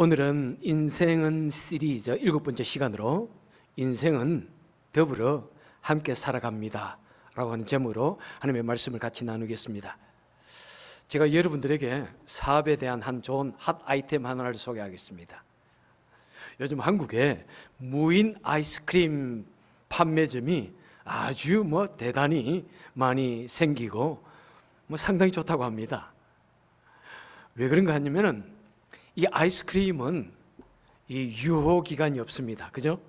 오늘은 인생은 시리즈 7번째 시간으로 인생은 더불어 함께 살아갑니다 라고 하는 제목으로 하나님의 말씀을 같이 나누겠습니다. 제가 여러분들에게 사업에 대한 한 좋은 핫 아이템 하나를 소개하겠습니다. 요즘 한국에 무인 아이스크림 판매점이 아주 대단히 많이 생기고 상당히 좋다고 합니다. 왜 그런가 하냐면은 이 아이스크림은 이 유효 기간이 없습니다. 그죠?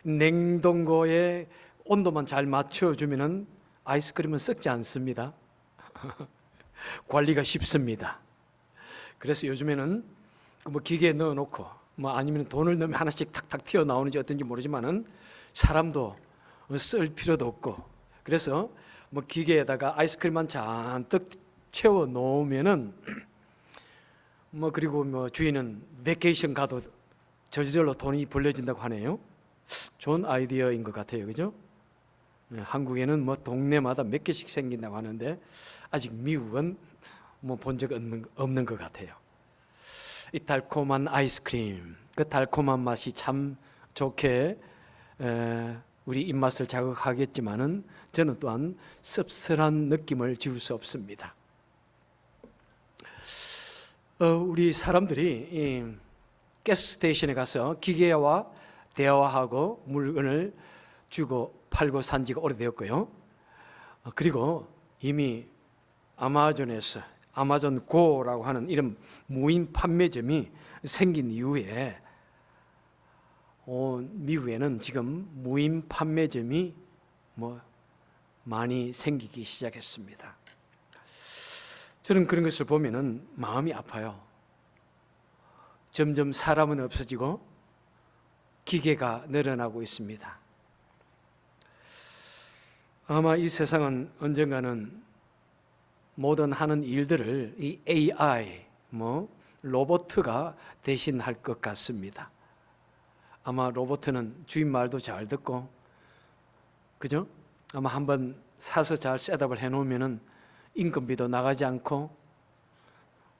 냉동고에 온도만 잘 맞춰주면은 아이스크림은 썩지 않습니다. 관리가 쉽습니다. 그래서 요즘에는 기계에 넣어놓고 아니면 돈을 넣으면 하나씩 탁탁 튀어나오는지 어떤지 모르지만은 사람도 쓸 필요도 없고, 그래서 기계에다가 아이스크림만 잔뜩 채워 놓으면은 그리고 주인은 베케이션 가도 저절로 돈이 벌려진다고 하네요. 좋은 아이디어인 것 같아요. 그죠? 한국에는 동네마다 몇 개씩 생긴다고 하는데 아직 미국은 본 적 없는 것 같아요. 이 달콤한 아이스크림, 그 달콤한 맛이 참 좋게 우리 입맛을 자극하겠지만은 저는 또한 씁쓸한 느낌을 지울 수 없습니다. 우리 사람들이 가스스테이션에 가서 기계와 대화하고 물건을 주고 팔고 산 지가 오래되었고요. 그리고 이미 아마존에서 아마존 고라고 하는 이런 무인 판매점이 생긴 이후에 미국에는 지금 무인 판매점이 많이 생기기 시작했습니다. 저는 그런 것을 보면은 마음이 아파요. 점점 사람은 없어지고 기계가 늘어나고 있습니다. 아마 이 세상은 언젠가는 모든 하는 일들을 이 AI, 로봇가 대신할 것 같습니다. 아마 로봇은 주인 말도 잘 듣고, 그죠? 아마 한번 사서 잘 셋업을 해놓으면은 인건비도 나가지 않고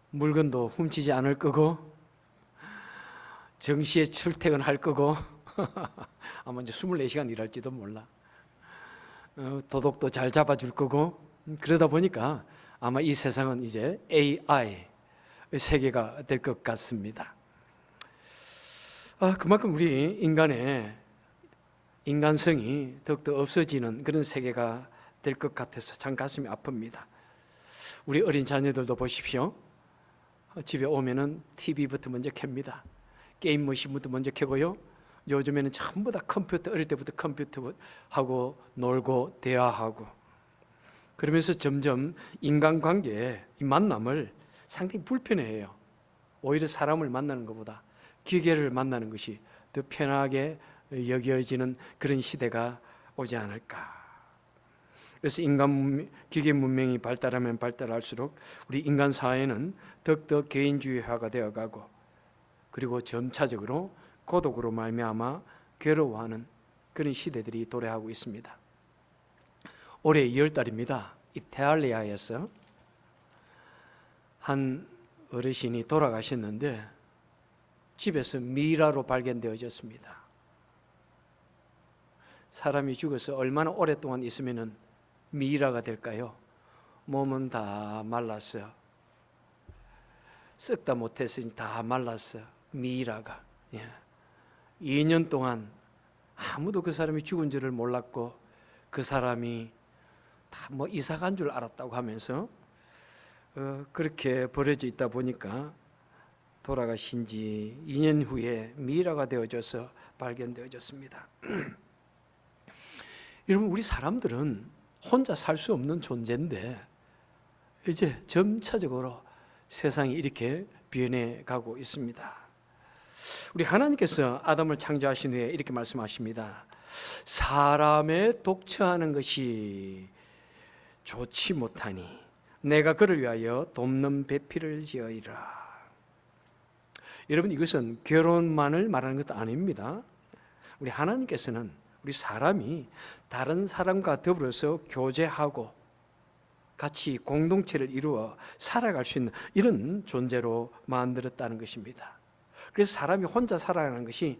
물건도 훔치지 않을 거고 정시에 출퇴근할 거고 아마 이제 24시간 일할지도 몰라. 도둑도 잘 잡아줄 거고, 그러다 보니까 아마 이 세상은 이제 AI 세계가 될 것 같습니다. 그만큼 우리 인간의 인간성이 더욱더 없어지는 그런 세계가 될 것 같아서 참 가슴이 아픕니다. 우리 어린 자녀들도 보십시오. 집에 오면은 TV부터 먼저 켭니다. 게임 머신부터 먼저 켜고요. 요즘에는 전부 다 컴퓨터, 어릴 때부터 컴퓨터하고 놀고 대화하고, 그러면서 점점 인간관계의 이 만남을 상당히 불편해해요. 오히려 사람을 만나는 것보다 기계를 만나는 것이 더 편하게 여겨지는 그런 시대가 오지 않을까. 그래서 기계 문명이 발달하면 발달할수록 우리 인간 사회는 더욱더 개인주의화가 되어가고, 그리고 점차적으로 고독으로 말미암아 괴로워하는 그런 시대들이 도래하고 있습니다. 올해 2월달입니다. 이탈리아에서 한 어르신이 돌아가셨는데 집에서 미라로 발견되어졌습니다. 사람이 죽어서 얼마나 오랫동안 있으면 미라가 될까요? 몸은 다 말랐어요. 썩다 못해서 다 말랐어요. 미라가. 2년 동안 아무도 그 사람이 죽은 줄을 몰랐고, 그 사람이 다 이사 간 줄 알았다고 하면서 그렇게 버려져 있다 보니까 돌아가신 지 2년 후에 미라가 되어져서 발견되어졌습니다. 여러분, 우리 사람들은 혼자 살 수 없는 존재인데 이제 점차적으로 세상이 이렇게 변해가고 있습니다. 우리 하나님께서 아담을 창조하신 후에 이렇게 말씀하십니다. 사람의 독처하는 것이 좋지 못하니 내가 그를 위하여 돕는 배필을 지으리라. 여러분, 이것은 결혼만을 말하는 것도 아닙니다. 우리 하나님께서는 우리 사람이 다른 사람과 더불어서 교제하고 같이 공동체를 이루어 살아갈 수 있는 이런 존재로 만들었다는 것입니다. 그래서 사람이 혼자 살아가는 것이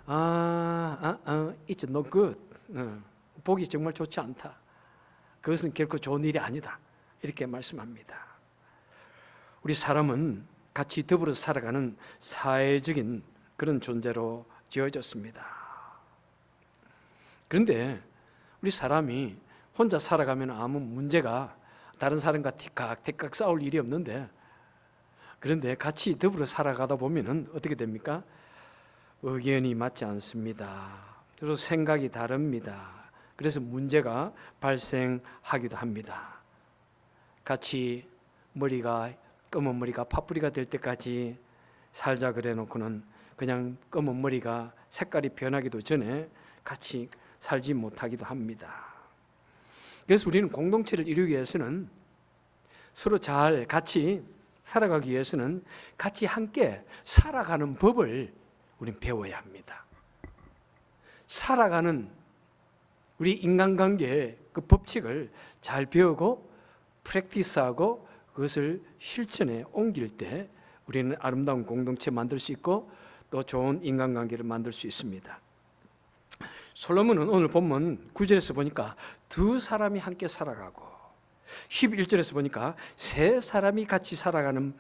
it's no good. 보기 정말 좋지 않다. 그것은 결코 좋은 일이 아니다. 이렇게 말씀합니다. 우리 사람은 같이 더불어 살아가는 사회적인 그런 존재로 지어졌습니다. 그런데 우리 사람이 혼자 살아가면 아무 문제가 다른 사람과 티깍티깍 싸울 일이 없는데, 그런데 같이 더불어 살아가다 보면은 어떻게 됩니까? 의견이 맞지 않습니다. 그리고 생각이 다릅니다. 그래서 문제가 발생하기도 합니다. 같이 검은 머리가 팥뿌리가 될 때까지 살자 그래 놓고는 그냥 검은 머리가 색깔이 변하기도 전에 같이 살지 못하기도 합니다. 그래서 우리는 공동체를 이루기 위해서는, 서로 잘 같이 살아가기 위해서는 같이 함께 살아가는 법을 우리는 배워야 합니다. 살아가는 우리 인간관계의 그 법칙을 잘 배우고 프랙티스하고 그것을 실천에 옮길 때 우리는 아름다운 공동체 만들 수 있고 또 좋은 인간관계를 만들 수 있습니다. 솔로몬은 오늘 본문 9절에서 보니까 두 사람이 함께 살아가고 11절에서 보니까 세 사람이 같이 살아가는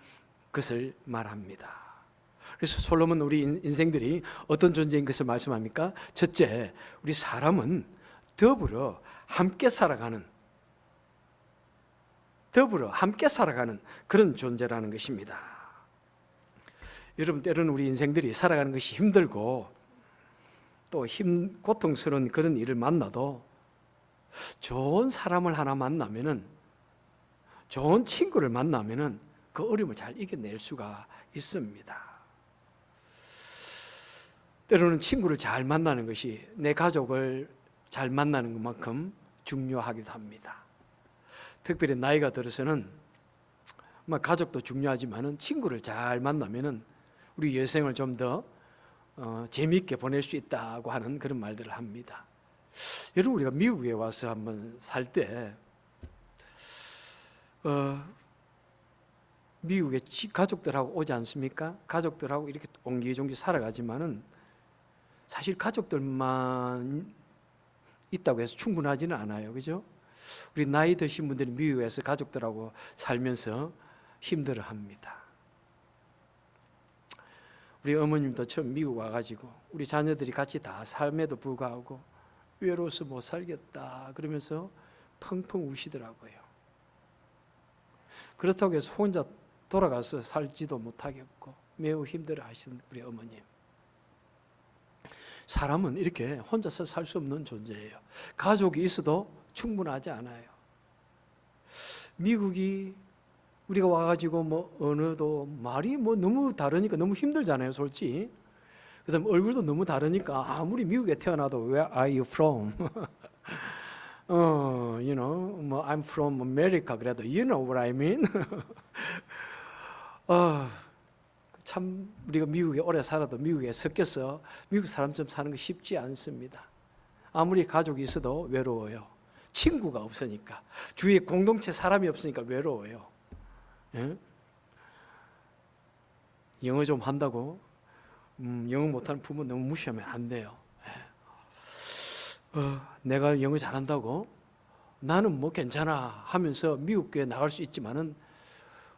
것을 말합니다. 그래서 솔로몬 우리 인생들이 어떤 존재인 것을 말씀합니까? 첫째, 우리 사람은 더불어 함께 살아가는 그런 존재라는 것입니다. 여러분, 때로는 우리 인생들이 살아가는 것이 힘들고 또 고통스러운 그런 일을 만나도 좋은 사람을 하나 만나면은, 좋은 친구를 만나면은 그 어려움을 잘 이겨낼 수가 있습니다. 때로는 친구를 잘 만나는 것이 내 가족을 잘 만나는 것만큼 중요하기도 합니다. 특별히 나이가 들어서는 가족도 중요하지만은 친구를 잘 만나면은 우리 여생을 좀 더 재미있게 보낼 수 있다고 하는 그런 말들을 합니다. 여러분, 우리가 미국에 와서 한번 살 때 미국에 가족들하고 오지 않습니까? 가족들하고 이렇게 옹기종기 살아가지만은 사실 가족들만 있다고 해서 충분하지는 않아요. 그죠? 우리 나이 드신 분들이 미국에서 가족들하고 살면서 힘들어합니다. 우리 어머님도 처음 미국 와가지고 우리 자녀들이 같이 다 삶에도 불구하고 외로워서 못 살겠다 그러면서 펑펑 우시더라고요. 그렇다고 해서 혼자 돌아가서 살지도 못하겠고 매우 힘들어 하시는 우리 어머님. 사람은 이렇게 혼자서 살 수 없는 존재예요. 가족이 있어도 충분하지 않아요. 미국이 우리가 와가지고 언어도 말이 너무 다르니까 너무 힘들잖아요, 솔직히. 그다음 얼굴도 너무 다르니까 아무리 미국에 태어나도 Where are you from? I'm from America 그래도 You know what I mean? 참 우리가 미국에 오래 살아도 미국에 섞여서 미국 사람처럼 사는 거 쉽지 않습니다. 아무리 가족이 있어도 외로워요. 친구가 없으니까, 주위에 공동체 사람이 없으니까 외로워요. 예? 영어 좀 한다고 영어 못하는 부모 너무 무시하면 안 돼요. 내가 영어 잘한다고 나는 괜찮아 하면서 미국 교회 나갈 수 있지만은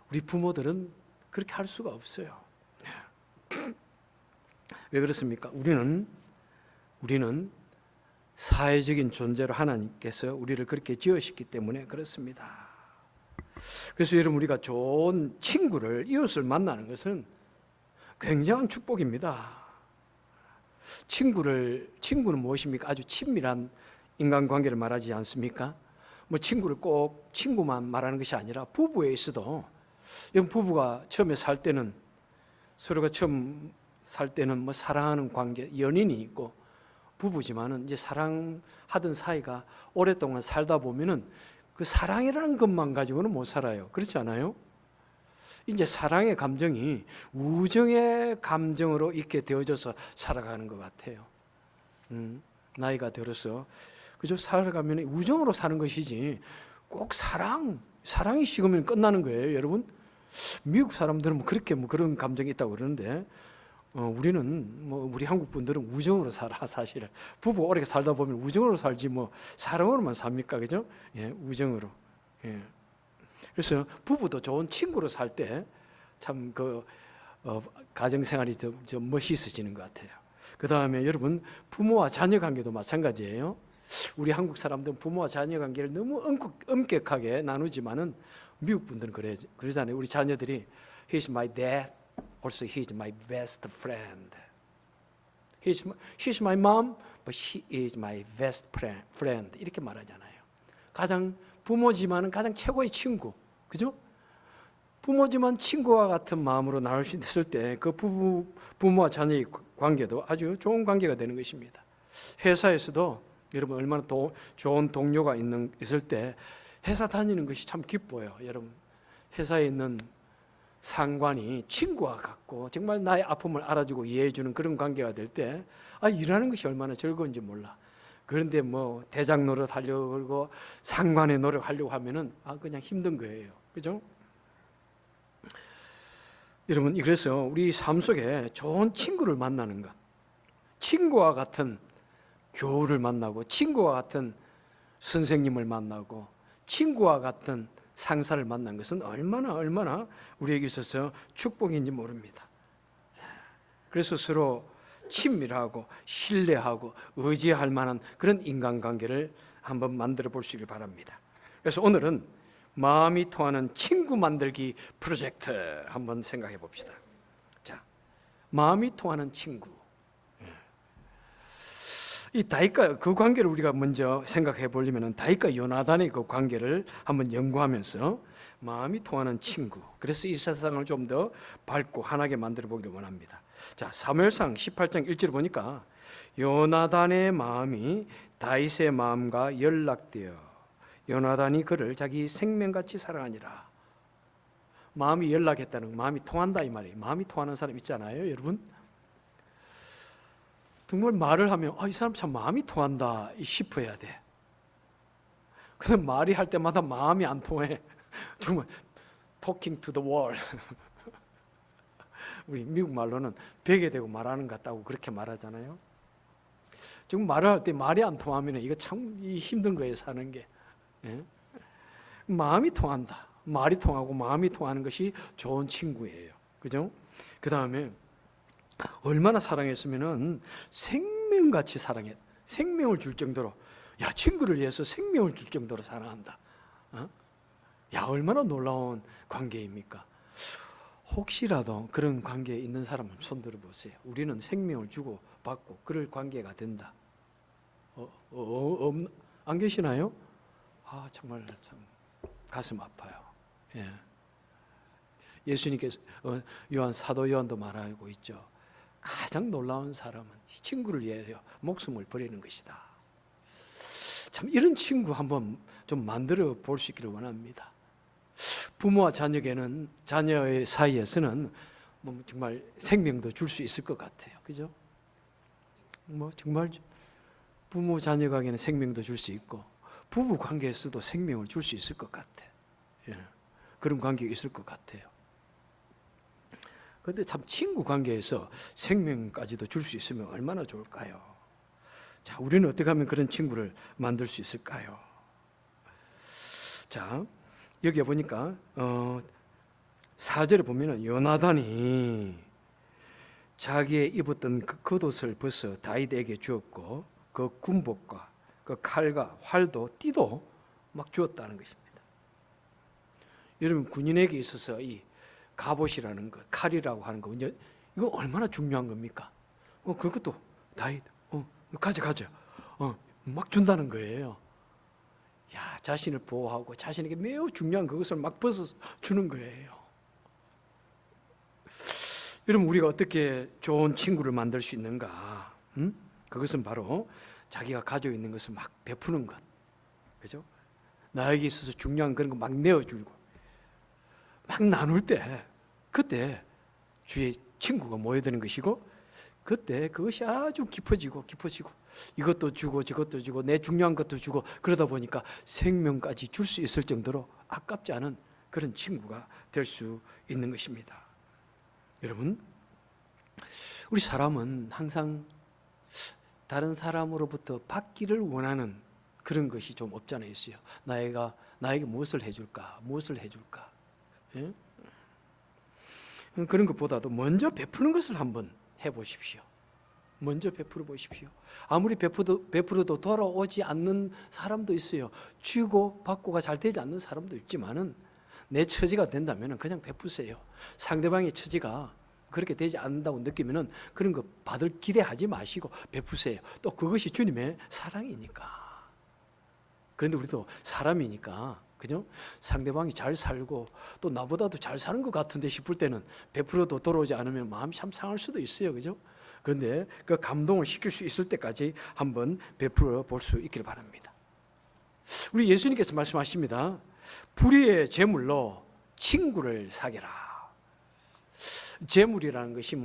우리 부모들은 그렇게 할 수가 없어요. 왜 그렇습니까? 우리는 사회적인 존재로 하나님께서 우리를 그렇게 지으셨기 때문에 그렇습니다. 그래서 여러분, 우리가 좋은 친구를, 이웃을 만나는 것은 굉장한 축복입니다. 친구는 무엇입니까? 아주 친밀한 인간관계를 말하지 않습니까? 친구를 꼭 친구만 말하는 것이 아니라 부부에 있어도, 부부가 처음에 살 때는 서로가 처음 살 때는 사랑하는 관계, 연인이 있고 부부지만은 이제 사랑하던 사이가 오랫동안 살다 보면은 그 사랑이라는 것만 가지고는 못 살아요. 그렇지 않아요? 이제 사랑의 감정이 우정의 감정으로 있게 되어져서 살아가는 것 같아요. 나이가 들어서 그저 살아가면 우정으로 사는 것이지 꼭 사랑이 식으면 끝나는 거예요, 여러분. 미국 사람들은 그렇게 그런 감정이 있다고 그러는데 우리는 우리 한국 분들은 우정으로 살아. 사실은 부부 오래 살다 보면 우정으로 살지 사랑으로만 삽니까, 그죠? 예, 우정으로. 예. 그래서 부부도 좋은 친구로 살 때 참 가정 생활이 좀 멋있어지는 것 같아요. 그 다음에 여러분, 부모와 자녀 관계도 마찬가지예요. 우리 한국 사람들은 부모와 자녀 관계를 너무 엄격하게 나누지만은 미국 분들은 그러잖아요. 우리 자녀들이 He's my dad, also he's my best friend. She's my mom, but she is my best friend. 이렇게 말하잖아요. 가장 부모지만은 가장 최고의 친구, 그죠? 부모지만 친구와 같은 마음으로 나눌 수 있을 때 그 부모와 자녀의 관계도 아주 좋은 관계가 되는 것입니다. 회사에서도 여러분 얼마나 좋은 동료가 있을 때 회사 다니는 것이 참 기뻐요. 여러분, 회사에 있는 상관이 친구와 같고 정말 나의 아픔을 알아주고 이해해주는 그런 관계가 될 때 일하는 것이 얼마나 즐거운지 몰라. 그런데 대장 노릇하려고 그러고 상관의 노력하려고 하면은 그냥 힘든 거예요. 그죠? 여러분, 그래서 우리 삶 속에 좋은 친구를 만나는 것, 친구와 같은 교우를 만나고 친구와 같은 선생님을 만나고 친구와 같은 상사를 만난 것은 얼마나 우리에게 있어서 축복인지 모릅니다. 그래서 서로 친밀하고 신뢰하고 의지할 만한 그런 인간관계를 한번 만들어 보시길 바랍니다. 그래서 오늘은 마음이 통하는 친구 만들기 프로젝트 한번 생각해 봅시다. 자, 마음이 통하는 친구. 이 다윗과 그 관계를 우리가 먼저 생각해 보려면 다윗과 요나단의 그 관계를 한번 연구하면서 마음이 통하는 친구. 그래서 이 세상을 좀 더 밝고 환하게 만들어 보기를 원합니다. 자, 사무엘상 18장 1절을 보니까 요나단의 마음이 다윗의 마음과 연락되어 요나단이 그를 자기 생명같이 사랑하니라. 마음이 연락했다는, 마음이 통한다 이 말이에요. 마음이 통하는 사람 있잖아요, 여러분. 정말 말을 하면 이 사람 참 마음이 통한다 싶어야 돼. 근데 말이 할 때마다 마음이 안 통해. 정말 talking to the wall. 우리 미국 말로는 벽에 대고 말하는 것 같다고 그렇게 말하잖아요. 지금 말을 할 때 말이 안 통하면 이거 참 힘든 거예요, 사는 게. 예? 마음이 통한다. 말이 통하고 마음이 통하는 것이 좋은 친구예요. 그죠? 그 다음에 얼마나 사랑했으면은 생명같이 사랑해. 생명을 줄 정도로, 친구를 위해서 생명을 줄 정도로 사랑한다. 얼마나 놀라운 관계입니까? 혹시라도 그런 관계에 있는 사람은 손 들어보세요. 우리는 생명을 주고 받고 그럴 관계가 된다. 안 계시나요? 정말 참 가슴 아파요. 예. 예수님께서 요한 사도 요한도 말하고 있죠. 가장 놀라운 사람은 친구를 위하여 목숨을 버리는 것이다. 참 이런 친구 한번 좀 만들어 볼 수 있기를 원합니다. 부모와 자녀의 사이에서는 정말 생명도 줄 수 있을 것 같아요. 그죠? 정말 부모 자녀 관계는 생명도 줄 수 있고 부부 관계에서도 생명을 줄 수 있을 것 같아. 그런 관계가 있을 것 같아요. 그런데 참 친구 관계에서 생명까지도 줄 수 있으면 얼마나 좋을까요? 자, 우리는 어떻게 하면 그런 친구를 만들 수 있을까요? 자, 여기 보니까 4절에 보면은 요나단이 자기의 입었던 그 겉옷을 벗어 다윗에게 주었고 그 군복과 그 칼과 활도 띠도 막 주었다는 것입니다. 여러분, 군인에게 있어서 이 갑옷이라는 것, 칼이라고 하는 거, 이거 얼마나 중요한 겁니까? 그것도 다윗, 가져, 막 준다는 거예요. 자신을 보호하고 자신에게 매우 중요한 그것을 막 벗어 주는 거예요. 여러분, 우리가 어떻게 좋은 친구를 만들 수 있는가? 그것은 바로 자기가 가지고 있는 것을 막 베푸는 것, 그죠? 나에게 있어서 중요한 그런 거 막 내어주고 막 나눌 때, 그때 주위에 친구가 모여드는 것이고, 그때 그것이 아주 깊어지고 이것도 주고 저것도 주고 내 중요한 것도 주고 그러다 보니까 생명까지 줄 수 있을 정도로 아깝지 않은 그런 친구가 될 수 있는 것입니다. 여러분, 우리 사람은 항상 다른 사람으로부터 받기를 원하는 그런 것이 좀 없잖아요. 있어요. 나에게 무엇을 해줄까? 무엇을 해줄까? 예? 그런 것보다도 먼저 베푸는 것을 한번 해보십시오. 먼저 베풀어 보십시오. 아무리 베풀어도 돌아오지 않는 사람도 있어요. 주고 받고가 잘 되지 않는 사람도 있지만은 내 처지가 된다면 그냥 베푸세요. 상대방의 처지가 그렇게 되지 않는다고 느끼면은 그런 거 받을 기대하지 마시고 베푸세요. 또 그것이 주님의 사랑이니까. 그런데 우리도 사람이니까, 그죠? 상대방이 잘 살고 또 나보다도 잘 사는 것 같은데 싶을 때는 베풀어도 돌아오지 않으면 마음이 참 상할 수도 있어요, 그죠? 그런데 그 감동을 시킬 수 있을 때까지 한번 베풀어 볼 수 있기를 바랍니다. 우리 예수님께서 말씀하십니다. 불의의 재물로 친구를 사귀라. 재물이라는 것이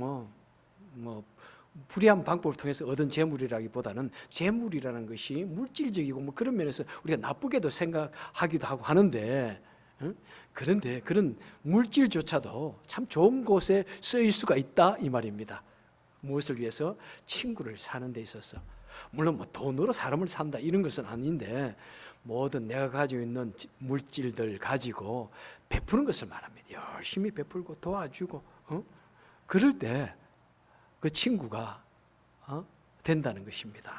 불의한 방법을 통해서 얻은 재물이라기보다는 재물이라는 것이 물질적이고 그런 면에서 우리가 나쁘게도 생각하기도 하고 하는데, 그런데 그런 물질조차도 참 좋은 곳에 쓰일 수가 있다 이 말입니다. 무엇을 위해서? 친구를 사는 데 있어서. 물론 돈으로 사람을 산다 이런 것은 아닌데, 모든 내가 가지고 있는 물질들 가지고 베푸는 것을 말합니다. 열심히 베풀고 도와주고, 그럴 때 그 친구가 된다는 것입니다.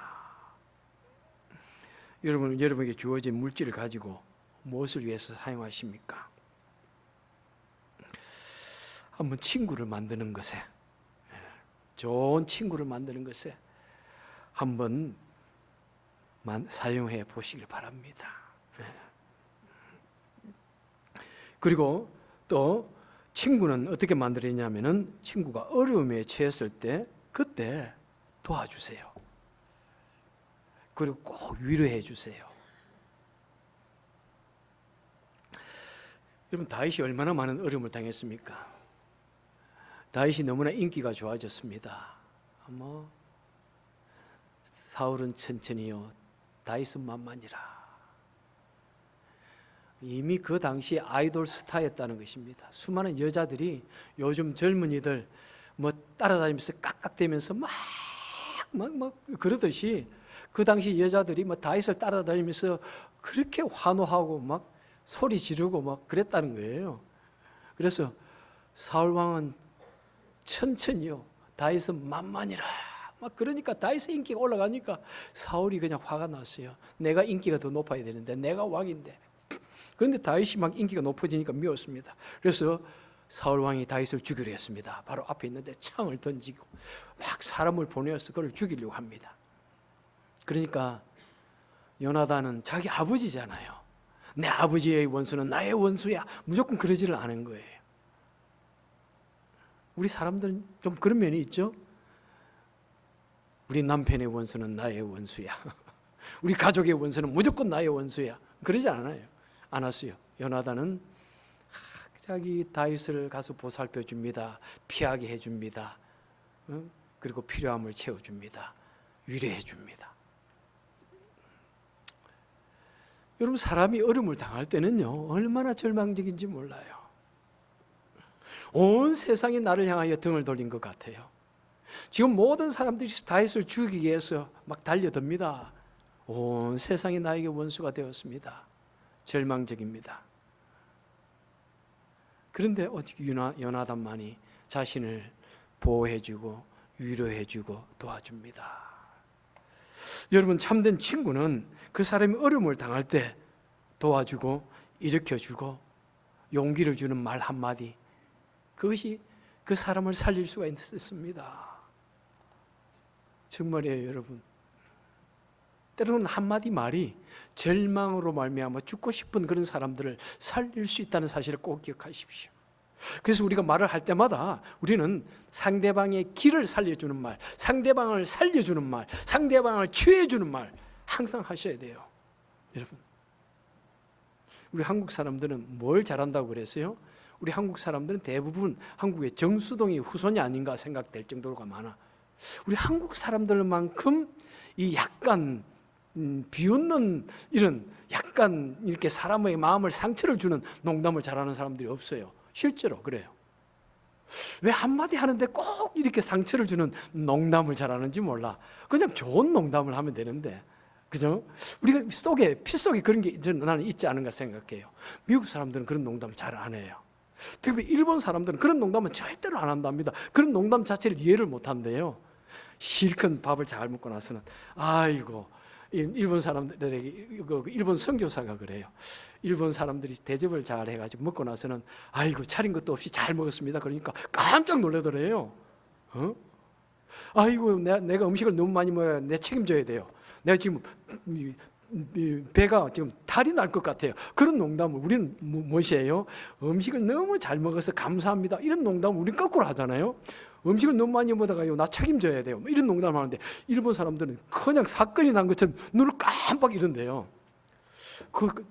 여러분에게 주어진 물질을 가지고 무엇을 위해서 사용하십니까? 한번 친구를 만드는 것에, 좋은 친구를 만드는 것에 한번 사용해 보시길 바랍니다. 그리고 또 친구는 어떻게 만들어지냐면은 친구가 어려움에 처했을 때 그때 도와주세요. 그리고 꼭 위로해 주세요. 여러분, 다윗이 얼마나 많은 어려움을 당했습니까? 다윗이 너무나 인기가 좋아졌습니다. 사울은 천천히요, 다윗은 만만이라. 이미 그 당시 아이돌 스타였다는 것입니다. 수많은 여자들이 요즘 젊은이들 따라다니면서 깍깍대면서 막 그러듯이 그 당시 여자들이 다윗을 따라다니면서 그렇게 환호하고 막 소리 지르고 막 그랬다는 거예요. 그래서 사울 왕은 천천히요, 다윗은 만만이라. 그러니까 다윗의 인기가 올라가니까 사울이 그냥 화가 났어요. 내가 인기가 더 높아야 되는데, 내가 왕인데. 그런데 다윗이 막 인기가 높아지니까 미웠습니다. 그래서 사울 왕이 다윗을 죽이려 했습니다. 바로 앞에 있는데 창을 던지고 막 사람을 보내어서 그를 죽이려고 합니다. 그러니까 요나단은 자기 아버지잖아요. 내 아버지의 원수는 나의 원수야. 무조건 그러지를 않은 거예요. 우리 사람들은 좀 그런 면이 있죠. 우리 남편의 원수는 나의 원수야. 우리 가족의 원수는 무조건 나의 원수야. 그러지 않았어요. 요나단은 자기 다윗을 가서 보살펴 줍니다. 피하게 해줍니다. 그리고 필요함을 채워줍니다. 위로해 줍니다. 여러분, 사람이 어려움을 당할 때는요, 얼마나 절망적인지 몰라요. 온 세상이 나를 향하여 등을 돌린 것 같아요. 지금 모든 사람들이 다윗을 죽이기 위해서 막 달려듭니다. 온 세상이 나에게 원수가 되었습니다. 절망적입니다. 그런데 어떻게 요나단만이 자신을 보호해주고 위로해주고 도와줍니다. 여러분, 참된 친구는 그 사람이 어려움을 당할 때 도와주고 일으켜주고 용기를 주는 말 한마디, 그것이 그 사람을 살릴 수가 있습니다. 정말이에요, 여러분. 때로는 한마디 말이 절망으로 말미암아 죽고 싶은 그런 사람들을 살릴 수 있다는 사실을 꼭 기억하십시오. 그래서 우리가 말을 할 때마다 우리는 상대방의 길을 살려주는 말, 상대방을 살려주는 말, 상대방을 취해주는 말 항상 하셔야 돼요. 여러분, 우리 한국 사람들은 뭘 잘한다고 그랬어요? 우리 한국 사람들은 대부분 한국의 정수동이 후손이 아닌가 생각될 정도가 많아. 우리 한국 사람들만큼 이 약간 비웃는 이런 약간 이렇게 사람의 마음을 상처를 주는 농담을 잘하는 사람들이 없어요. 실제로 그래요. 왜 한마디 하는데 꼭 이렇게 상처를 주는 농담을 잘하는지 몰라. 그냥 좋은 농담을 하면 되는데, 그죠? 우리가 피 속에 그런 게 나는 있지 않은가 생각해요. 미국 사람들은 그런 농담 잘 안 해요. 특히 일본 사람들은 그런 농담은 절대로 안 한답니다. 그런 농담 자체를 이해를 못 한대요. 실컷 밥을 잘 먹고 나서는, 아이고, 일본 사람들에게, 일본 선교사가 그래요. 일본 사람들이 대접을 잘 해가지고 먹고 나서는, 아이고, 차린 것도 없이 잘 먹었습니다. 그러니까 깜짝 놀라더래요. 아이고, 내가 음식을 너무 많이 먹어야 내 책임져야 돼요. 내가 지금 배가 지금 탈이 날 것 같아요. 그런 농담을 우리는 무엇이에요? 음식을 너무 잘 먹어서 감사합니다. 이런 농담을 우리는 거꾸로 하잖아요. 음식을 너무 많이 먹다가요, 나 책임져야 돼요. 이런 농담을 하는데, 일본 사람들은 그냥 사건이 난 것처럼 눈을 깜빡 이런대요.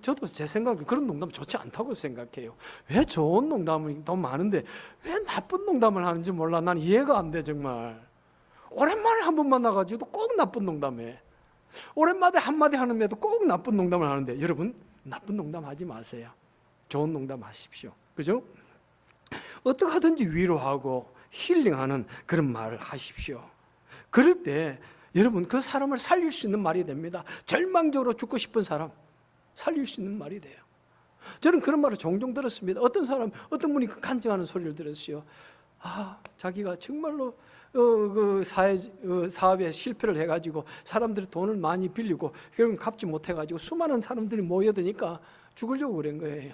저도 제 생각에 그런 농담 좋지 않다고 생각해요. 왜 좋은 농담이 더 많은데 왜 나쁜 농담을 하는지 몰라. 난 이해가 안 돼, 정말. 오랜만에 한 번 만나가지고도 꼭 나쁜 농담해. 오랜만에 한마디 하는데도 꼭 나쁜 농담을 하는데, 여러분, 나쁜 농담 하지 마세요. 좋은 농담 하십시오. 그죠? 어떻게 하든지 위로하고 힐링하는 그런 말을 하십시오. 그럴 때 여러분, 그 사람을 살릴 수 있는 말이 됩니다. 절망적으로 죽고 싶은 사람 살릴 수 있는 말이 돼요. 저는 그런 말을 종종 들었습니다. 어떤 분이 간증하는 소리를 들었어요. 자기가 정말로 그 사업에 실패를 해가지고 사람들이 돈을 많이 빌리고 결국 갚지 못해가지고 수많은 사람들이 모여드니까 죽으려고 그런 거예요.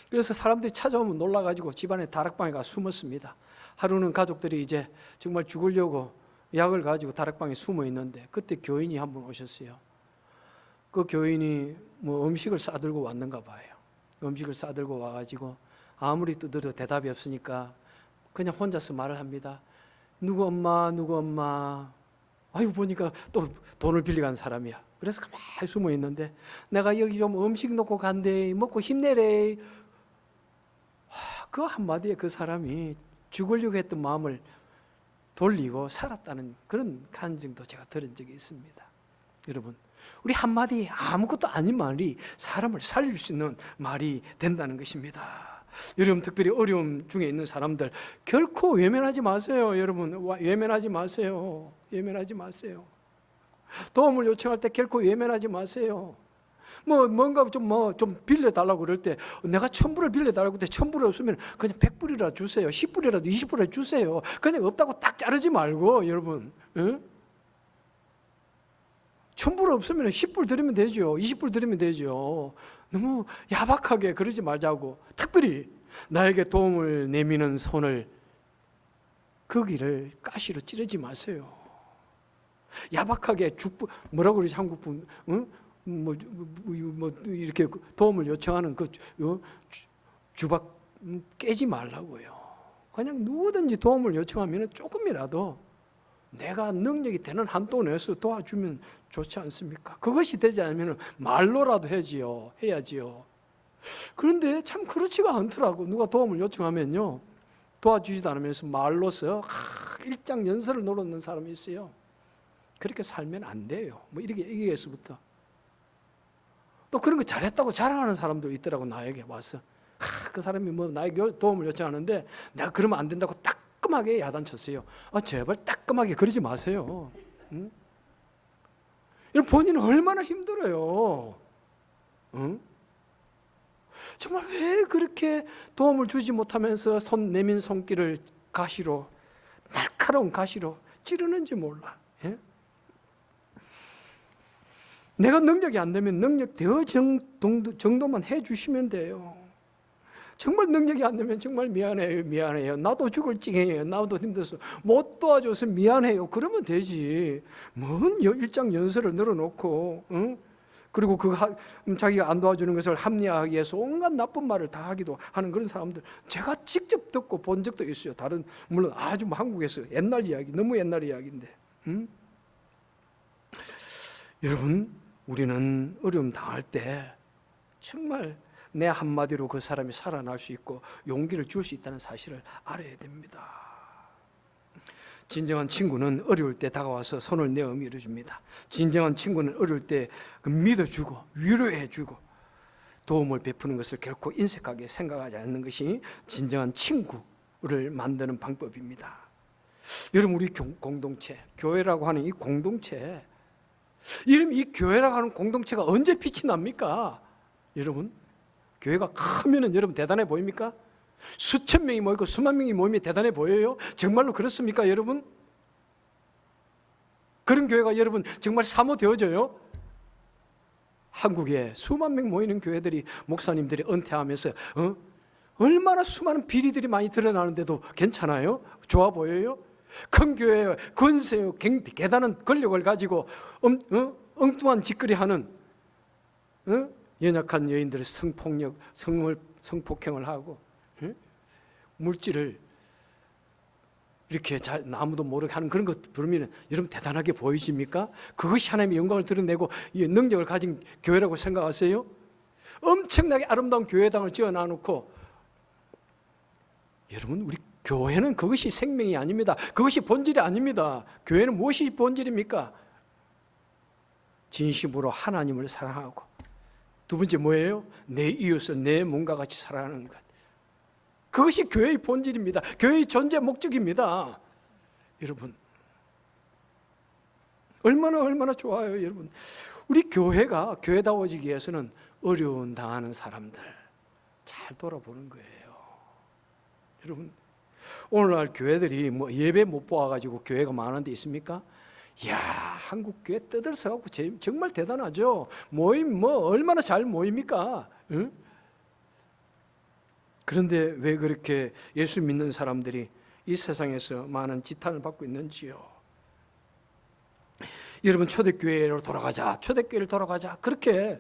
그래서 사람들이 찾아오면 놀라가지고 집안에 다락방에 가서 숨었습니다. 하루는 가족들이 이제 정말 죽으려고 약을 가지고 다락방에 숨어 있는데, 그때 교인이 한 분 오셨어요. 그 교인이 뭐 음식을 싸들고 왔는가 봐요. 음식을 싸들고 와가지고 아무리 두드려 대답이 없으니까 그냥 혼자서 말을 합니다. 누구 엄마. 아이고, 보니까 또 돈을 빌려간 사람이야. 그래서 가만히 숨어 있는데, 내가 여기 좀 음식 놓고 간대, 먹고 힘내래. 그 한마디에 그 사람이 죽으려고 했던 마음을 돌리고 살았다는 그런 간증도 제가 들은 적이 있습니다. 여러분, 우리 한마디 아무것도 아닌 말이 사람을 살릴 수 있는 말이 된다는 것입니다. 여러분, 특별히 어려움 중에 있는 사람들 결코 외면하지 마세요. 여러분, 외면하지 마세요. 도움을 요청할 때 결코 외면하지 마세요. 뭔가 좀 빌려달라고 그럴 때, 내가 1,000불을 빌려달라고 할 때 1,000불이 없으면 그냥 100불이라도 주세요. 10불이라도 20불이라도 주세요. 그냥 없다고 딱 자르지 말고, 여러분. 1,000불 없으면 10불 드리면 되죠. 20불 드리면 되죠. 너무 야박하게 그러지 말자고. 특별히 나에게 도움을 내미는 손을, 거기를 가시로 찌르지 마세요. 야박하게 뭐라고 그러지, 한국분? 이렇게 도움을 요청하는 그 주박 깨지 말라고요. 그냥 누구든지 도움을 요청하면 조금이라도 내가 능력이 되는 한도 내에서 도와주면 좋지 않습니까? 그것이 되지 않으면 말로라도 해야지요. 그런데 참 그렇지가 않더라고. 누가 도움을 요청하면요, 도와주지도 않으면서 말로서 일장연설을 노리는 사람이 있어요. 그렇게 살면 안 돼요. 이렇게 얘기해서부터. 또 그런 거 잘했다고 자랑하는 사람도 있더라고. 나에게 와서 그 사람이 나에게 도움을 요청하는데 내가 그러면 안 된다고 따끔하게 야단쳤어요. 제발 따끔하게 그러지 마세요. 응? 본인은 얼마나 힘들어요. 응? 정말 왜 그렇게 도움을 주지 못하면서 내민 손길을 날카로운 가시로 찌르는지 몰라. 예? 내가 능력이 안 되면 능력 대여 정도만 해주시면 돼요. 정말 능력이 안 되면 정말 미안해요. 나도 죽을 찡해요. 나도 힘들어서 못 도와줘서 미안해요. 그러면 되지. 뭔 일장연설을 늘어놓고, 응? 그리고 자기가 안 도와주는 것을 합리화하기 위해서 온갖 나쁜 말을 다 하기도 하는 그런 사람들, 제가 직접 듣고 본 적도 있어요. 물론 아주 한국에서 옛날 이야기, 너무 옛날 이야기인데. 응? 여러분, 우리는 어려움 당할 때 정말 내 한마디로 그 사람이 살아날 수 있고 용기를 줄 수 있다는 사실을 알아야 됩니다. 진정한 친구는 어려울 때 다가와서 손을 내어 밀어줍니다. 진정한 친구는 어려울 때 믿어주고 위로해주고 도움을 베푸는 것을 결코 인색하게 생각하지 않는 것이 진정한 친구를 만드는 방법입니다. 여러분, 우리 공동체, 교회라고 하는 이 공동체, 이 교회라고 하는 공동체가 언제 빛이 납니까? 여러분, 교회가 크면은 여러분 대단해 보입니까? 수천 명이 모이고 수만 명이 모이면 대단해 보여요? 정말로 그렇습니까, 여러분? 그런 교회가 여러분 정말 사모되어져요? 한국에 수만 명 모이는 교회들이, 목사님들이 은퇴하면서 얼마나 수많은 비리들이 많이 드러나는데도 괜찮아요? 좋아 보여요? 큰 교회에 권세, 대단한 권력을 가지고 엉뚱한 짓거리 하는 연약한 여인들의 성폭력, 성폭행을 하고 물질을 이렇게 아무도 모르게 하는 그런 것 부르면 여러분 대단하게 보이십니까? 그것이 하나님의 영광을 드러내고 능력을 가진 교회라고 생각하세요? 엄청나게 아름다운 교회당을 지어놔놓고, 여러분, 우리 교회는 그것이 생명이 아닙니다. 그것이 본질이 아닙니다. 교회는 무엇이 본질입니까? 진심으로 하나님을 사랑하고, 두 번째 뭐예요? 내 이웃을 내 몸과 같이 사랑하는 것. 그것이 교회의 본질입니다. 교회의 존재 목적입니다. 여러분, 얼마나 좋아요, 여러분. 우리 교회가 교회다워지기 위해서는 어려운 당하는 사람들 잘 돌아보는 거예요. 여러분, 오늘날 교회들이 뭐 예배 못 보아가지고 교회가 많은 데 있습니까? 이야, 한국 교회 떠들썩하고 정말 대단하죠. 모임 얼마나 잘 모입니까? 응? 그런데 왜 그렇게 예수 믿는 사람들이 이 세상에서 많은 지탄을 받고 있는지요? 여러분, 초대교회로 돌아가자, 초대교회를 돌아가자, 그렇게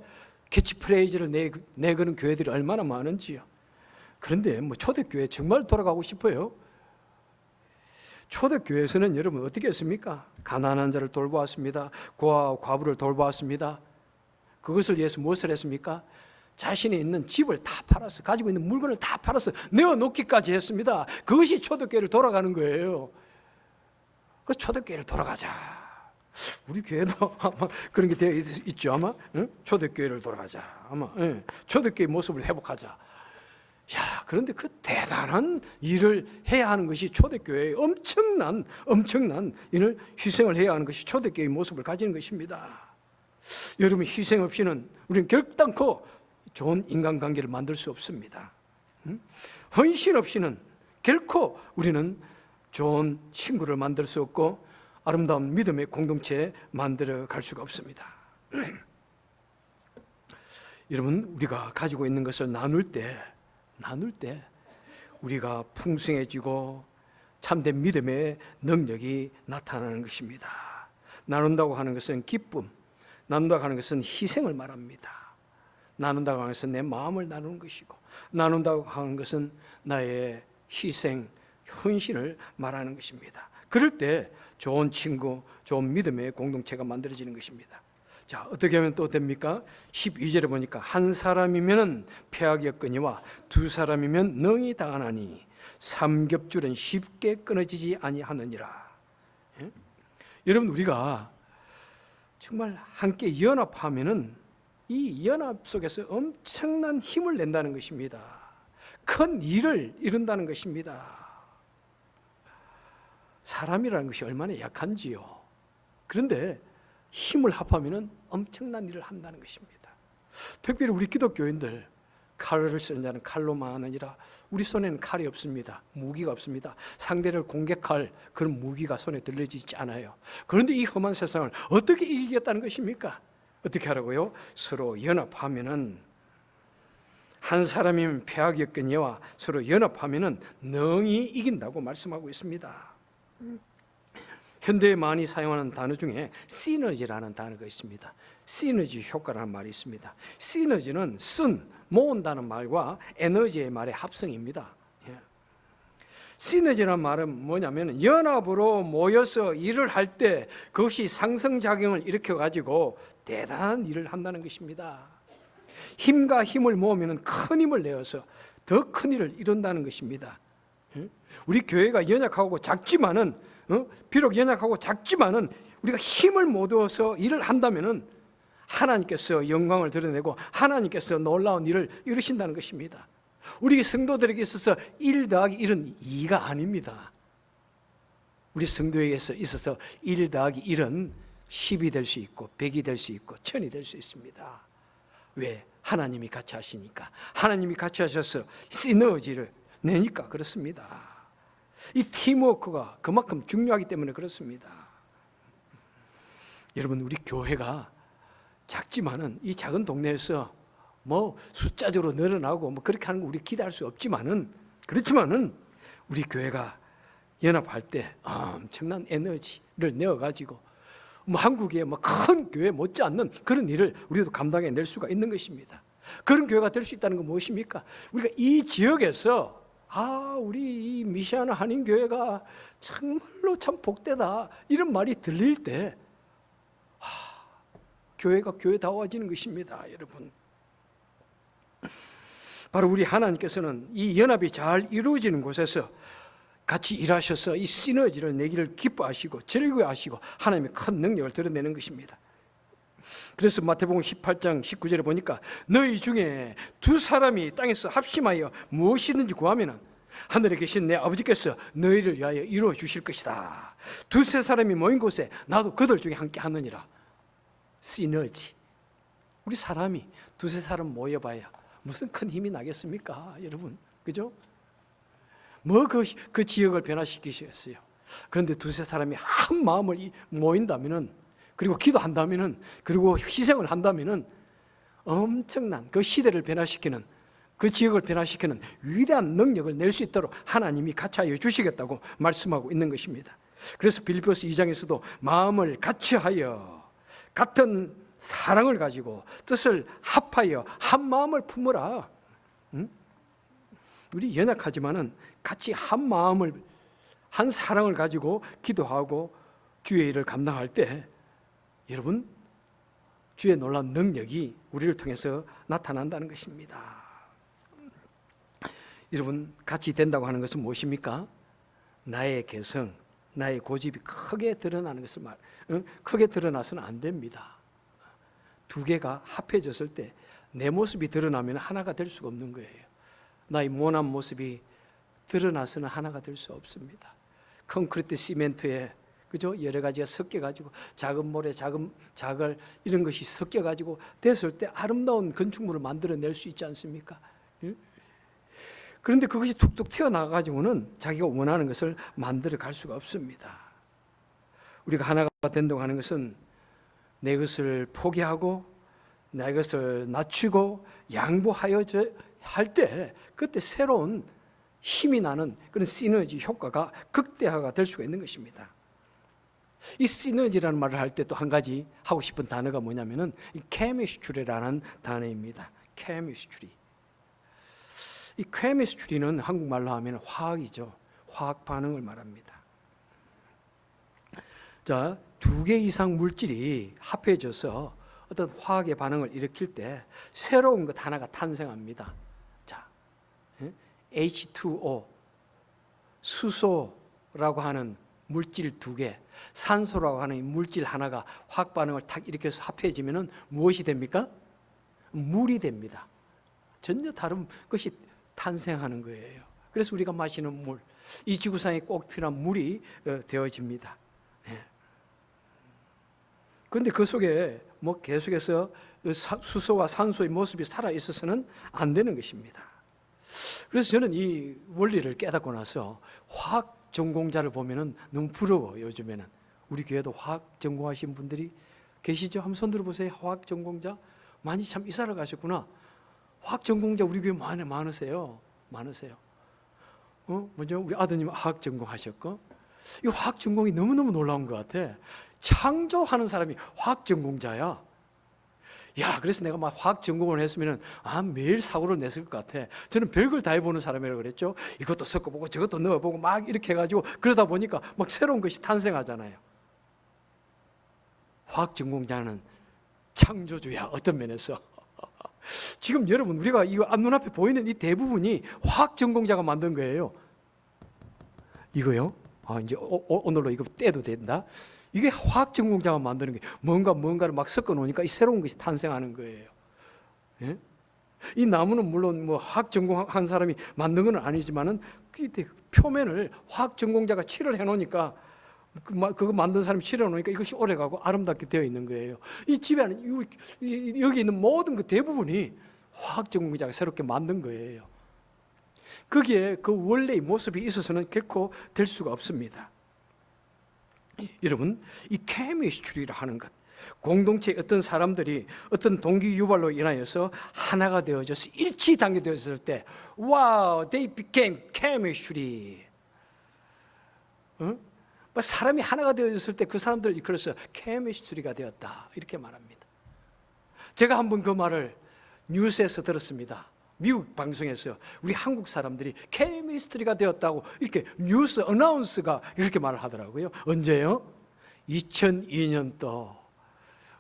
캐치프레이즈를 내거는 교회들이 얼마나 많은지요. 그런데 초대교회 정말 돌아가고 싶어요? 초대교회에서는 여러분 어떻게 했습니까? 가난한 자를 돌보았습니다. 고아와 과부를 돌보았습니다. 그것을 위해서 무엇을 했습니까? 자신이 있는 집을 다 팔아서, 가지고 있는 물건을 다 팔아서 내어놓기까지 했습니다. 그것이 초대교회를 돌아가는 거예요. 그래서 초대교회를 돌아가자. 우리 교회도 아마 그런 게 되어 있죠, 아마. 응? 초대교회를 돌아가자. 아마 초대교회 모습을 회복하자. 야, 그런데 그 대단한 일을 해야 하는 것이 초대교회의 엄청난 이를 희생을 해야 하는 것이 초대교회의 모습을 가지는 것입니다. 여러분, 희생 없이는 우리는 결단코 좋은 인간관계를 만들 수 없습니다. 헌신 없이는 결코 우리는 좋은 친구를 만들 수 없고 아름다운 믿음의 공동체 만들어 갈 수가 없습니다. 여러분, 우리가 가지고 있는 것을 나눌 때 우리가 풍성해지고 참된 믿음의 능력이 나타나는 것입니다. 나눈다고 하는 것은 기쁨, 나눈다고 하는 것은 희생을 말합니다. 나눈다고 하는 것은 내 마음을 나누는 것이고, 나눈다고 하는 것은 나의 희생, 헌신을 말하는 것입니다. 그럴 때 좋은 친구, 좋은 믿음의 공동체가 만들어지는 것입니다. 자, 어떻게 하면 또 됩니까? 12절에 보니까 한 사람이면 폐악이 없거니와 두 사람이면 능히 당하나니 삼겹줄은 쉽게 끊어지지 아니하느니라. 예? 여러분, 우리가 정말 함께 연합하면은 이 연합 속에서 엄청난 힘을 낸다는 것입니다. 큰 일을 이룬다는 것입니다. 사람이라는 것이 얼마나 약한지요. 그런데 힘을 합하면 엄청난 일을 한다는 것입니다. 특별히 우리 기독교인들, 칼을 쓰는 자는 칼로만 아니라 우리 손에는 칼이 없습니다. 무기가 없습니다. 상대를 공격할 그런 무기가 손에 들려지지 않아요. 그런데 이 험한 세상을 어떻게 이기겠다는 것입니까? 어떻게 하라고요? 서로 연합하면은, 한 사람이면 폐악이 없거니와 서로 연합하면은 능히 이긴다고 말씀하고 있습니다. 현대에 많이 사용하는 단어 중에 시너지라는 단어가 있습니다. 시너지 효과라는 말이 있습니다. 시너지는 모은다는 말과 에너지의 말의 합성입니다. 시너지라는 말은 뭐냐면 연합으로 모여서 일을 할 때 그것이 상승작용을 일으켜가지고 대단한 일을 한다는 것입니다. 힘과 힘을 모으면 큰 힘을 내어서 더 큰 일을 이룬다는 것입니다. 우리 교회가 연약하고 작지만은, 비록 연약하고 작지만은 우리가 힘을 모아서 일을 한다면은 하나님께서 영광을 드러내고 하나님께서 놀라운 일을 이루신다는 것입니다. 우리 성도들에게 있어서 1 더하기 1은 2가 아닙니다. 우리 성도에게 있어서 1 더하기 1은 10이 될 수 있고 100이 될 수 있고 1000이 될 수 있습니다. 왜? 하나님이 같이 하시니까. 하나님이 같이 하셔서 시너지를 내니까 그렇습니다. 이 팀워크가 그만큼 중요하기 때문에 그렇습니다. 여러분, 우리 교회가 작지만은 이 작은 동네에서 뭐 숫자적으로 늘어나고 뭐 그렇게 하는 거 우리 기대할 수 없지만은, 그렇지만은 우리 교회가 연합할 때 엄청난 에너지를 내어가지고 뭐 한국의 뭐 큰 교회 못지않는 그런 일을 우리도 감당해낼 수가 있는 것입니다. 그런 교회가 될 수 있다는 건 무엇입니까? 우리가 이 지역에서 우리 이 미시아나 한인교회가 정말로 참 복되다 이런 말이 들릴 때 교회가 교회다워지는 것입니다. 여러분, 바로 우리 하나님께서는 이 연합이 잘 이루어지는 곳에서 같이 일하셔서 이 시너지를 내기를 기뻐하시고 즐거워하시고 하나님의 큰 능력을 드러내는 것입니다. 그래서 마태복음 18장 19절에 보니까 너희 중에 2 사람이 땅에서 합심하여 무엇이든지 구하면은 하늘에 계신 내 아버지께서 너희를 위하여 이루어 주실 것이다. 2, 3 사람이 모인 곳에 나도 그들 중에 함께 하느니라. 시너지. 우리 사람이 2, 3 사람 모여봐야 무슨 큰 힘이 나겠습니까, 여러분? 그죠? 뭐 그 지역을 변화시키셨어요. 그런데 2, 3 사람이 한 마음을 모인다면은, 그리고 기도한다면은, 그리고 희생을 한다면은 엄청난 그 시대를 변화시키는, 그 지역을 변화시키는 위대한 능력을 낼 수 있도록 하나님이 같이하여 주시겠다고 말씀하고 있는 것입니다. 그래서 빌립보서 2장에서도 마음을 같이하여 같은 사랑을 가지고 뜻을 합하여 한 마음을 품으라. 우리 연약하지만은 같이 한 마음을, 한 사랑을 가지고 기도하고 주의 일을 감당할 때 여러분, 주의 놀라운 능력이 우리를 통해서 나타난다는 것입니다. 여러분, 같이 된다고 하는 것은 무엇입니까? 나의 개성, 나의 고집이 크게 드러나는 것을 크게 드러나서는 안 됩니다. 2개가 합해졌을 때 내 모습이 드러나면 하나가 될 수가 없는 거예요. 나의 모난 모습이 드러나서는 하나가 될 수 없습니다. 콘크리트 시멘트에, 그죠? 여러 가지가 섞여가지고 작은 모래, 자글 이런 것이 섞여가지고 됐을 때 아름다운 건축물을 만들어낼 수 있지 않습니까? 그런데 그것이 툭툭 튀어나가가지고는 자기가 원하는 것을 만들어 갈 수가 없습니다. 우리가 하나가 된다고 하는 것은 내 것을 포기하고 내 것을 낮추고 양보하여 할 때 그때 새로운 힘이 나는 그런 시너지 효과가 극대화가 될 수가 있는 것입니다. 이 시너지라는 말을 할 때 또 한 가지 하고 싶은 단어가 뭐냐면은 이 케미스트리라는 단어입니다. 케미스트리. 이 케미스트리는 한국말로 하면 화학이죠. 화학 반응을 말합니다. 자, 2개 이상 물질이 합해져서 어떤 화학의 반응을 일으킬 때 새로운 것 하나가 탄생합니다. 자, H2O, 수소라고 하는 물질 2개, 산소라고 하는 물질 하나가 화학 반응을 탁 일으켜서 합해지면은 무엇이 됩니까? 물이 됩니다. 전혀 다른 것이 탄생하는 거예요. 그래서 우리가 마시는 물, 이 지구상에 꼭 필요한 물이 되어집니다. 그런데 그 속에 뭐 계속해서 수소와 산소의 모습이 살아 있어서는 안 되는 것입니다. 그래서 저는 이 원리를 깨닫고 나서 화학 전공자를 보면은 너무 부러워. 요즘에는 우리 교회도 화학 전공하신 분들이 계시죠? 한번 손 들어보세요. 화학 전공자 많이 참 이사를 가셨구나. 화학 전공자 우리 교회 많으세요. 먼저 우리 아드님 화학 전공하셨고, 이 화학 전공이 너무너무 놀라운 것 같아. 창조하는 사람이 화학 전공자야. 야, 그래서 내가 막 화학 전공을 했으면은 매일 사고를 냈을 것 같아. 저는 별걸 다 해보는 사람이라고 그랬죠. 이것도 섞어보고 저것도 넣어보고 막 이렇게 해가지고 그러다 보니까 막 새로운 것이 탄생하잖아요. 화학 전공자는 창조주야, 어떤 면에서. 지금 여러분, 우리가 이거 눈앞에 보이는 이 대부분이 화학 전공자가 만든 거예요. 이거요? 이제 오늘로 이거 떼도 된다. 이게 화학 전공자가 만드는 게 뭔가를 막 섞어 놓으니까 이 새로운 것이 탄생하는 거예요. 예? 이 나무는 물론 뭐 화학 전공한 사람이 만든 건 아니지만은 표면을 화학 전공자가 칠을 해 놓으니까 그거 만든 사람이 칠해 놓으니까 이것이 오래가고 아름답게 되어 있는 거예요. 이 집에 여기 있는 모든 그 대부분이 화학 전공자가 새롭게 만든 거예요. 거기에 그 원래의 모습이 있어서는 결코 될 수가 없습니다. 여러분, 이 케미스트리라 하는 것, 공동체의 어떤 사람들이 어떤 동기 유발로 인하여서 하나가 되어져서 일치 단계되었을 때, wow, they became chemistry. 사람이 하나가 되어졌을 때 그 사람들이 그래서 케미스트리가 되었다 이렇게 말합니다. 제가 한번 그 말을 뉴스에서 들었습니다. 미국 방송에서 우리 한국 사람들이 케미스트리가 되었다고 이렇게 뉴스 어나운스가 이렇게 말을 하더라고요. 언제요? 2002년도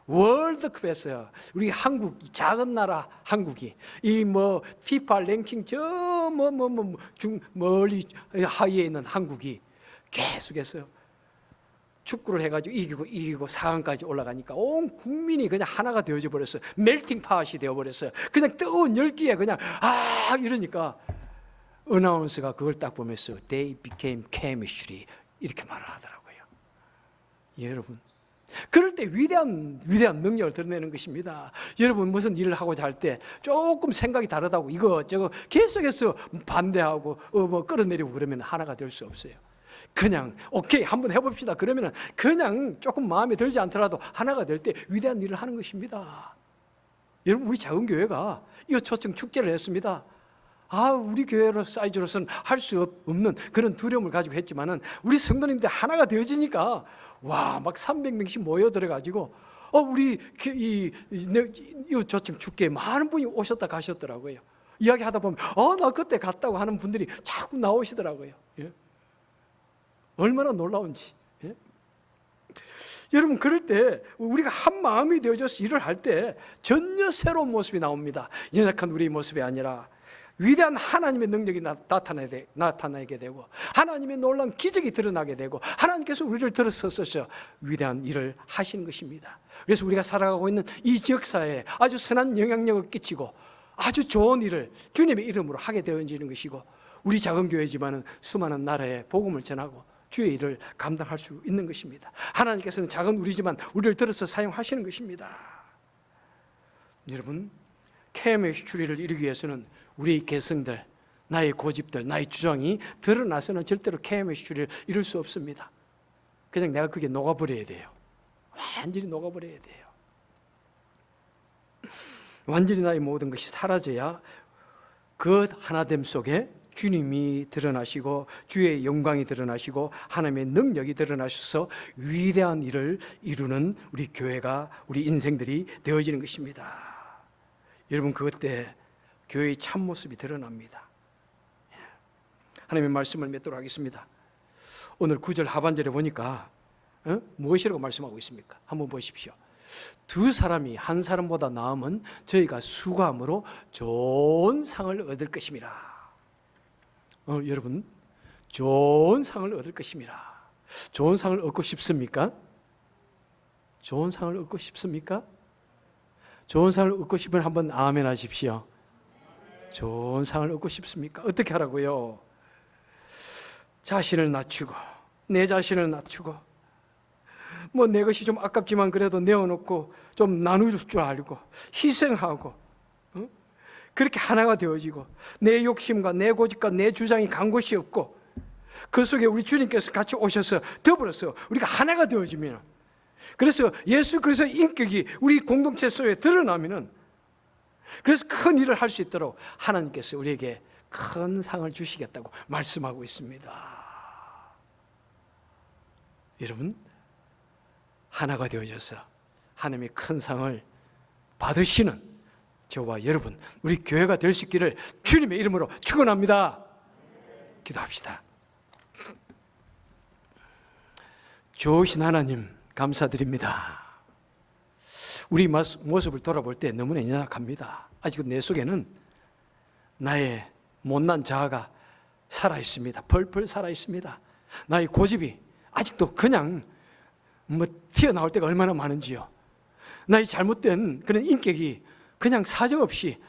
월드컵에서 우리 한국 작은 나라 한국이 이 뭐 피파 랭킹 저 멀리 하위에 있는 한국이 계속해서 축구를 해가지고 이기고 4강까지 올라가니까 온 국민이 그냥 하나가 되어져 버렸어요. 멜팅 팟이 되어버렸어요. 그냥 뜨거운 열기에 그냥 이러니까 어나운서가 그걸 딱 보면서 They became chemistry 이렇게 말을 하더라고요. 여러분, 그럴 때 위대한 능력을 드러내는 것입니다. 여러분, 무슨 일을 하고자 할 때 조금 생각이 다르다고 이거저거 계속해서 반대하고 뭐 끌어내리고 그러면 하나가 될 수 없어요. 그냥 오케이 한번 해봅시다 그러면 그냥 조금 마음에 들지 않더라도 하나가 될 때 위대한 일을 하는 것입니다. 여러분, 우리 작은 교회가 이거 초청 축제를 했습니다. 우리 교회로 사이즈로서는 할 수 없는 그런 두려움을 가지고 했지만은 우리 성도님들 하나가 되어지니까 막 300명씩 모여들어가지고 우리 이 초청 축제에 많은 분이 오셨다 가셨더라고요. 이야기하다 보면 나 그때 갔다고 하는 분들이 자꾸 나오시더라고요. 예? 얼마나 놀라운지. 예? 여러분, 그럴 때 우리가 한 마음이 되어져서 일을 할 때 전혀 새로운 모습이 나옵니다. 연약한 우리의 모습이 아니라 위대한 하나님의 능력이 나타나게 되고 하나님의 놀라운 기적이 드러나게 되고 하나님께서 우리를 들어서서 위대한 일을 하시는 것입니다. 그래서 우리가 살아가고 있는 이 지역사회에 아주 선한 영향력을 끼치고 아주 좋은 일을 주님의 이름으로 하게 되어지는 것이고 우리 작은 교회지만은 수많은 나라에 복음을 전하고 주의 일을 감당할 수 있는 것입니다. 하나님께서는 작은 우리지만 우리를 들어서 사용하시는 것입니다. 여러분, 케미스트리를 이루기 위해서는 우리의 개성들, 나의 고집들, 나의 주장이 드러나서는 절대로 케미스트리를 이룰 수 없습니다. 그냥 내가 그게 녹아버려야 돼요. 완전히 녹아버려야 돼요. 완전히 나의 모든 것이 사라져야 그 하나됨 속에 주님이 드러나시고 주의 영광이 드러나시고 하나님의 능력이 드러나셔서 위대한 일을 이루는 우리 교회가, 우리 인생들이 되어지는 것입니다. 여러분, 그것 때 교회의 참모습이 드러납니다. 하나님의 말씀을 맺도록 하겠습니다. 오늘 9절 하반절에 보니까 무엇이라고 말씀하고 있습니까? 한번 보십시오. 두 사람이 한 사람보다 나으면 저희가 수고함으로 좋은 상을 얻을 것임이라. 여러분, 좋은 상을 얻을 것입니다. 좋은 상을 얻고 싶습니까? 좋은 상을 얻고 싶습니까? 좋은 상을 얻고 싶으면 한번 아멘 하십시오. 좋은 상을 얻고 싶습니까? 어떻게 하라고요? 자신을 낮추고 내 자신을 낮추고 뭐 내 것이 좀 아깝지만 그래도 내어놓고 좀 나눌 줄 알고 희생하고 그렇게 하나가 되어지고 내 욕심과 내 고집과 내 주장이 간 곳이 없고 그 속에 우리 주님께서 같이 오셔서 더불어서 우리가 하나가 되어지면, 그래서 예수 그리스도의 인격이 우리 공동체 속에 드러나면은, 그래서 큰 일을 할 수 있도록 하나님께서 우리에게 큰 상을 주시겠다고 말씀하고 있습니다. 여러분, 하나가 되어져서 하나님의 큰 상을 받으시는 저와 여러분, 우리 교회가 될 수 있기를 주님의 이름으로 축원합니다. 기도합시다. 좋으신 하나님, 감사드립니다. 우리 모습을 돌아볼 때 너무나 연약합니다. 아직도 내 속에는 나의 못난 자아가 살아있습니다. 펄펄 살아있습니다. 나의 고집이 아직도 그냥 튀어나올 때가 얼마나 많은지요. 나의 잘못된 그런 인격이 그냥 사정없이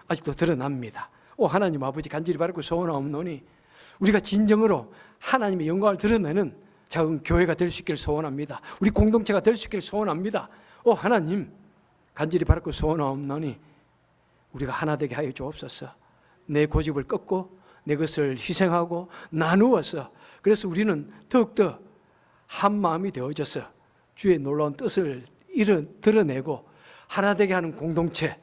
아직도 드러납니다. 하나님 아버지, 간절히 바라고 소원하옵노니 우리가 진정으로 하나님의 영광을 드러내는 작은 교회가 될 수 있기를 소원합니다. 우리 공동체가 될 수 있기를 소원합니다. 하나님, 간절히 바라고 소원하옵노니 우리가 하나 되게 하여 주옵소서. 내 고집을 꺾고 내 것을 희생하고 나누어서, 그래서 우리는 더욱더 한 마음이 되어져서 주의 놀라운 뜻을 드러내고 하나 되게 하는 공동체,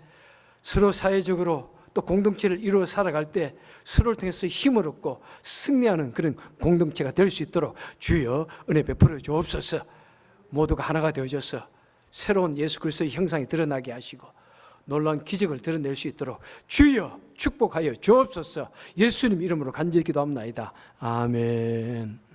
서로 사회적으로 또 공동체를 이루어 살아갈 때 서로를 통해서 힘을 얻고 승리하는 그런 공동체가 될 수 있도록 주여 은혜 베풀어 주옵소서. 모두가 하나가 되어져서 새로운 예수 그리스도의 형상이 드러나게 하시고 놀라운 기적을 드러낼 수 있도록 주여 축복하여 주옵소서. 예수님 이름으로 간절히 기도합나이다. 아멘.